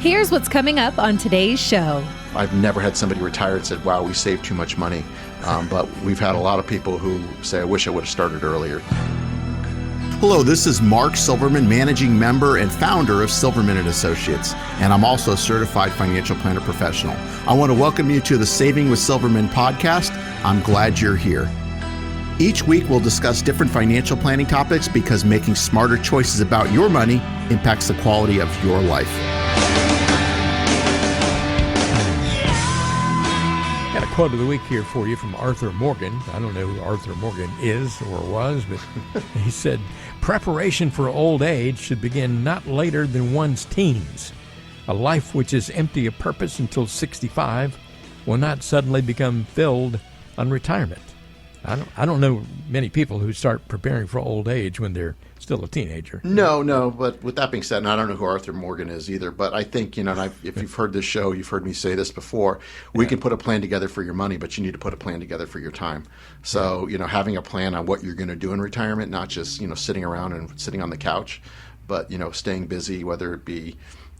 Here's what's coming up on today's show. I've never had somebody retire and said, wow, we saved too much money. But we've had a lot of people who say, I wish I would have started earlier. Hello, this is Mark Silverman, managing member and founder of Silverman & Associates, and I'm also a certified financial planner professional. I want to welcome you to the Saving with Silverman podcast. I'm glad you're here. Each week, we'll discuss different financial planning topics because making smarter choices about your money impacts the quality of your life. Got a quote of the week here for you from Arthur Morgan. I don't know who Arthur Morgan is or was, but he said, preparation for old age should begin not later than one's teens. A life which is empty of purpose until 65 will not suddenly become filled on retirement. I don't know many people who start preparing for old age when they're still a teenager. No, but with that being said, and I don't know who Arthur Morgan is either, but I think, if you've heard this show, you've heard me say this before, we can put a plan together for your money, but you need to put a plan together for your time. So, having a plan on what you're going to do in retirement, not just, sitting around and sitting on the couch, but, staying busy, whether it be,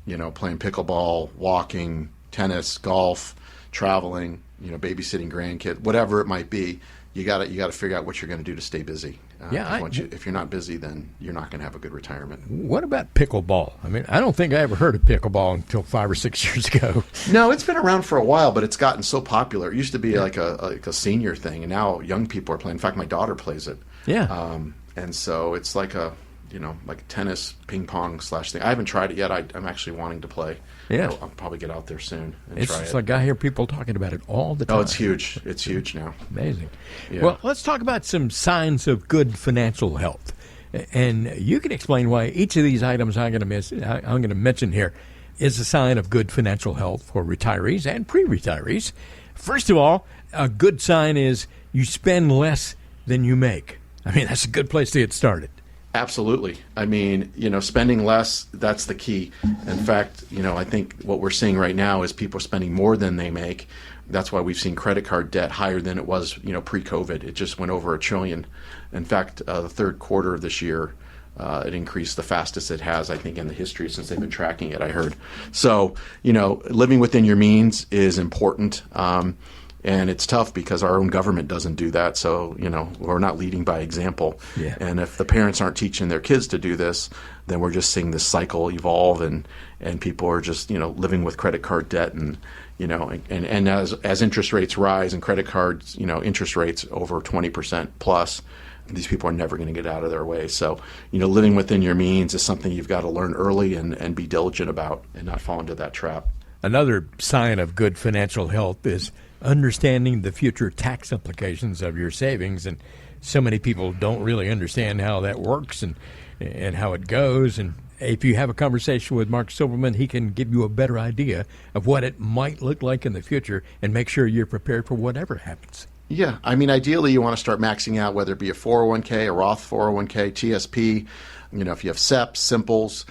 playing pickleball, walking, tennis, golf, traveling, babysitting grandkids, whatever it might be. You got to figure out what you're going to do to stay busy. If you're not busy, then you're not going to have a good retirement. What about pickleball? I mean, I don't think I ever heard of pickleball until 5 or 6 years ago. No, it's been around for a while, but it's gotten so popular. It used to be like a senior thing, and now young people are playing. In fact, my daughter plays it. Yeah. And so it's like a tennis, ping pong / thing. I haven't tried it yet. I'm actually wanting to play. Yeah. I'll probably get out there soon and try it. It's like I hear people talking about it all the time. Oh, it's huge. It's huge now. Amazing. Yeah. Well, let's talk about some signs of good financial health. And you can explain why each of these items I'm going to mention here is a sign of good financial health for retirees and pre-retirees. First of all, a good sign is you spend less than you make. I mean, that's a good place to get started. Absolutely. I mean, spending less, that's the key. In fact, I think what we're seeing right now is people spending more than they make. That's why we've seen credit card debt higher than it was, pre-COVID. It just went over $1 trillion. In fact, the third quarter of this year, it increased the fastest it has, I think, in the history since they've been tracking it, I heard. So, living within your means is important. And it's tough because our own government doesn't do that. So, we're not leading by example. Yeah. And if the parents aren't teaching their kids to do this, then we're just seeing this cycle evolve and people are just, living with credit card debt and as interest rates rise and credit cards, interest rates over 20% plus, these people are never going to get out of their way. So, living within your means is something you've got to learn early and be diligent about and not fall into that trap. Another sign of good financial health is understanding the future tax implications of your savings, and so many people don't really understand how that works and how it goes. And if you have a conversation with Mark Silverman, he can give you a better idea of what it might look like in the future and make sure you're prepared for whatever happens. Yeah, I mean, ideally you want to start maxing out, whether it be a 401k, a Roth 401k, TSP, if you have SEPs, Simples,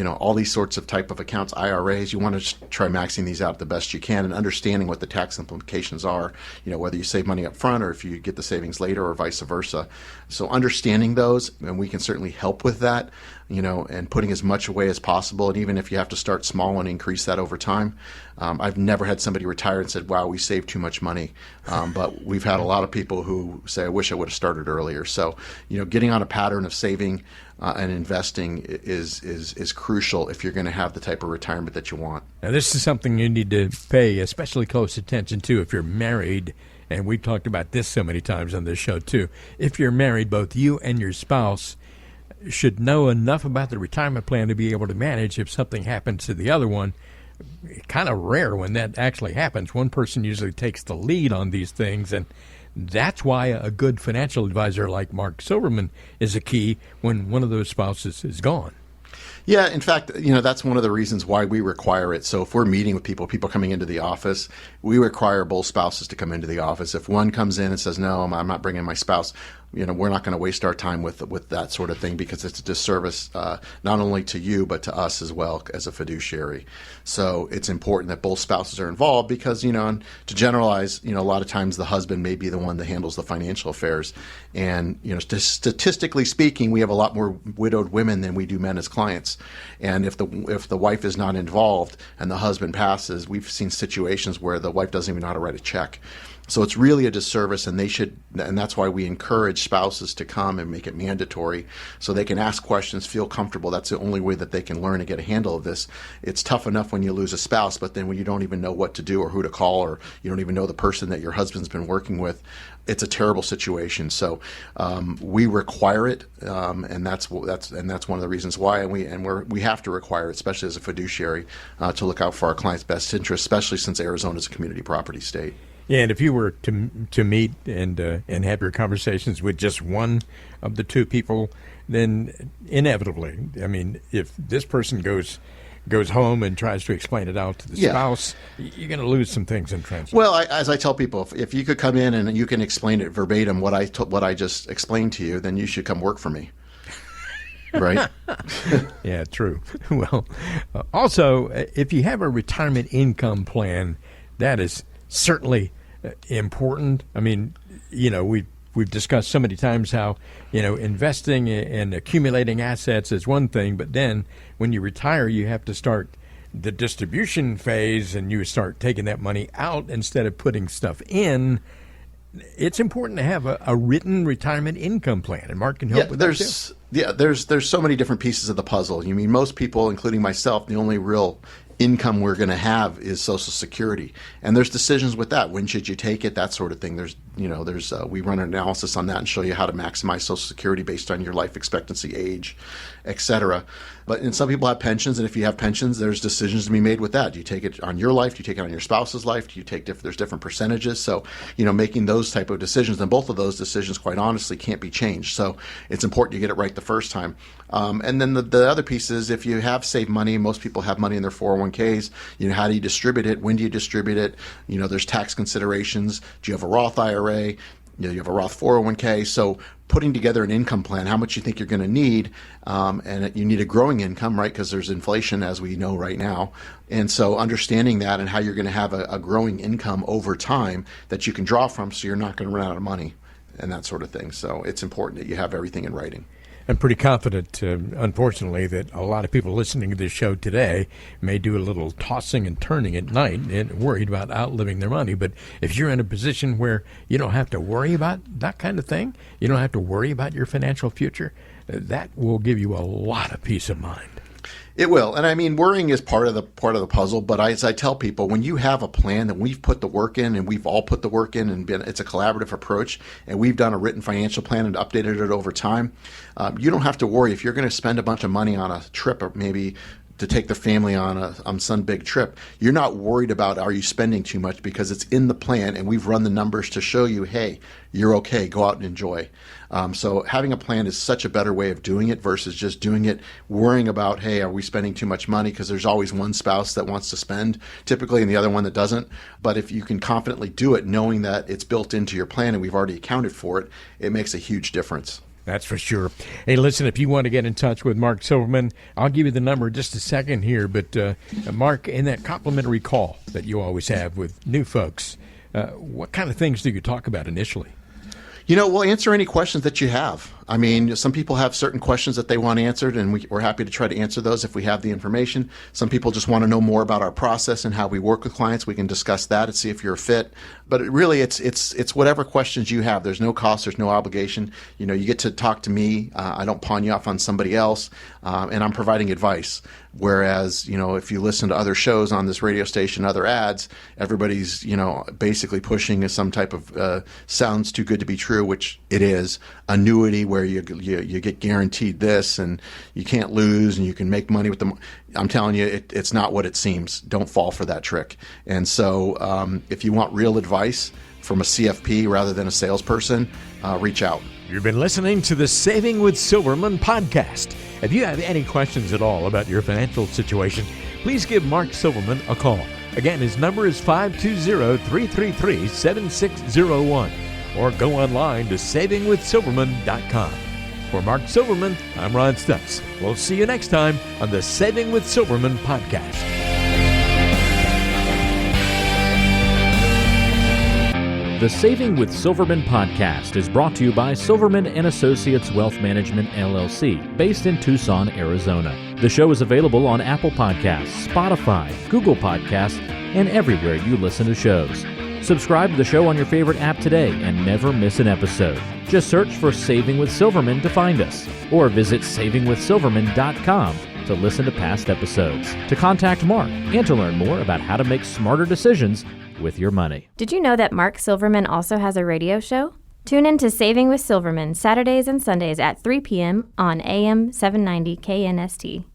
all these sorts of type of accounts, IRAs, you want to try maxing these out the best you can and understanding what the tax implications are, whether you save money up front or if you get the savings later or vice versa. So understanding those, and we can certainly help with that, and putting as much away as possible. And even if you have to start small and increase that over time. I've never had somebody retire and said, wow, we saved too much money. But we've had a lot of people who say, I wish I would have started earlier. So, getting on a pattern of saving and investing is crucial if you're going to have the type of retirement that you want. Now, this is something you need to pay especially close attention to if you're married, and we've talked about this so many times on this show too. If you're married, both you and your spouse should know enough about the retirement plan to be able to manage if something happens to the other one. Kind of rare when that actually happens. One person usually takes the lead on these things, and that's why a good financial advisor like Mark Silverman is a key when one of those spouses is gone. Yeah, in fact, that's one of the reasons why we require it. So if we're meeting with people coming into the office, we require both spouses to come into the office. If one comes in and says, no, I'm not bringing my spouse, we're not going to waste our time with that sort of thing, because it's a disservice not only to you but to us as well as a fiduciary. So it's important that both spouses are involved, because and to generalize, a lot of times the husband may be the one that handles the financial affairs, and statistically speaking, we have a lot more widowed women than we do men as clients. And if the wife is not involved and the husband passes, we've seen situations where the wife doesn't even know how to write a check. So it's really a disservice, and that's why we encourage spouses to come and make it mandatory, so they can ask questions, feel comfortable. That's the only way that they can learn and get a handle of this. It's tough enough when you lose a spouse, but then when you don't even know what to do or who to call, or you don't even know the person that your husband's been working with, it's a terrible situation. So we require it, and that's one of the reasons why, we have to require it, especially as a fiduciary, to look out for our clients' best interest, especially since Arizona is a community property state. Yeah, and if you were to meet and have your conversations with just one of the two people, then inevitably, if this person goes home and tries to explain it out to the spouse, you're going to lose some things in translation. Well, as I tell people, if you could come in and you can explain it verbatim what I just explained to you, then you should come work for me. Right? Yeah, true. Well, also, if you have a retirement income plan, that is certainly important. We've discussed so many times how, investing and accumulating assets is one thing, but then when you retire, you have to start the distribution phase, and you start taking that money out instead of putting stuff in. It's important to have a written retirement income plan, and Mark can help with that too. Yeah, there's so many different pieces of the puzzle. Most people, including myself, the only real income we're going to have is Social Security, and there's decisions with that. When should you take it? That sort of thing. We run an analysis on that and show you how to maximize Social Security based on your life expectancy, age, etc. And some people have pensions, and if you have pensions, there's decisions to be made with that. Do you take it on your life? Do you take it on your spouse's life? Do you take there's different percentages? So, making those type of decisions, and both of those decisions, quite honestly, can't be changed. So it's important you get it right the first time. And then the other piece is, if you have saved money, most people have money in their 401ks, how do you distribute it? When do you distribute it? There's tax considerations. Do you have a Roth IRA? You have a Roth 401k. So putting together an income plan, how much you think you're going to need, and you need a growing income, right? Because there's inflation, as we know right now. And so understanding that and how you're going to have a growing income over time that you can draw from, so you're not going to run out of money and that sort of thing. So it's important that you have everything in writing. I'm pretty confident, unfortunately, that a lot of people listening to this show today may do a little tossing and turning at night and worried about outliving their money. But if you're in a position where you don't have to worry about that kind of thing, you don't have to worry about your financial future, that will give you a lot of peace of mind. It will. And worrying is part of the puzzle. But as I tell people, when you have a plan that we've put the work in, and we've all put the work in, and it's a collaborative approach, and we've done a written financial plan and updated it over time, you don't have to worry if you're going to spend a bunch of money on a trip, or maybe to take the family on some big trip. You're not worried about, are you spending too much, because it's in the plan, and we've run the numbers to show you, hey, you're okay, go out and enjoy. So having a plan is such a better way of doing it versus just doing it worrying about, hey, are we spending too much money? Because there's always one spouse that wants to spend typically, and the other one that doesn't. But if you can confidently do it knowing that it's built into your plan and we've already accounted for it, it makes a huge difference. That's for sure. Hey, listen, if you want to get in touch with Mark Silverman, I'll give you the number in just a second here. But Mark, in that complimentary call that you always have with new folks, what kind of things do you talk about initially? We'll answer any questions that you have. Some people have certain questions that they want answered, and we're happy to try to answer those if we have the information. Some people just want to know more about our process and how we work with clients. We can discuss that and see if you're a fit. But it's whatever questions you have. There's no cost. There's no obligation. You get to talk to me. I don't pawn you off on somebody else, and I'm providing advice. Whereas, if you listen to other shows on this radio station, other ads, everybody's, basically pushing some type of sounds too good to be true, which it is, annuity where you get guaranteed this and you can't lose and you can make money with them. I'm telling you, it's not what it seems. Don't fall for that trick. And so if you want real advice from a CFP rather than a salesperson, reach out. You've been listening to the Saving with Silverman podcast. If you have any questions at all about your financial situation, please give Mark Silverman a call. Again, his number is 520-333-7601. or go online to savingwithsilverman.com. For Mark Silverman, I'm Ron Stutz. We'll see you next time on the Saving with Silverman podcast. The Saving with Silverman podcast is brought to you by Silverman & Associates Wealth Management, LLC, based in Tucson, Arizona. The show is available on Apple Podcasts, Spotify, Google Podcasts, and everywhere you listen to shows. Subscribe to the show on your favorite app today and never miss an episode. Just search for Saving with Silverman to find us, or visit savingwithsilverman.com to listen to past episodes, to contact Mark, and to learn more about how to make smarter decisions with your money. Did you know that Mark Silverman also has a radio show? Tune in to Saving with Silverman Saturdays and Sundays at 3 p.m. on AM 790 KNST.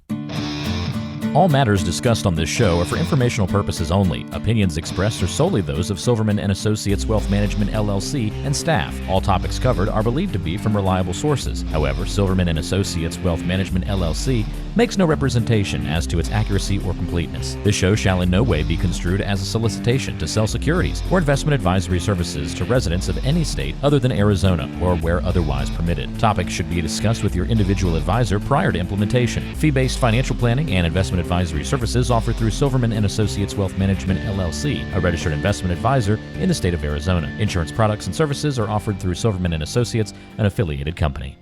All matters discussed on this show are for informational purposes only. Opinions expressed are solely those of Silverman & Associates Wealth Management, LLC, and staff. All topics covered are believed to be from reliable sources. However, Silverman & Associates Wealth Management, LLC, makes no representation as to its accuracy or completeness. This show shall in no way be construed as a solicitation to sell securities or investment advisory services to residents of any state other than Arizona or where otherwise permitted. Topics should be discussed with your individual advisor prior to implementation. Fee-based financial planning and investment advisory services offered through Silverman & Associates Wealth Management, LLC, a registered investment advisor in the state of Arizona. Insurance products and services are offered through Silverman & Associates, an affiliated company.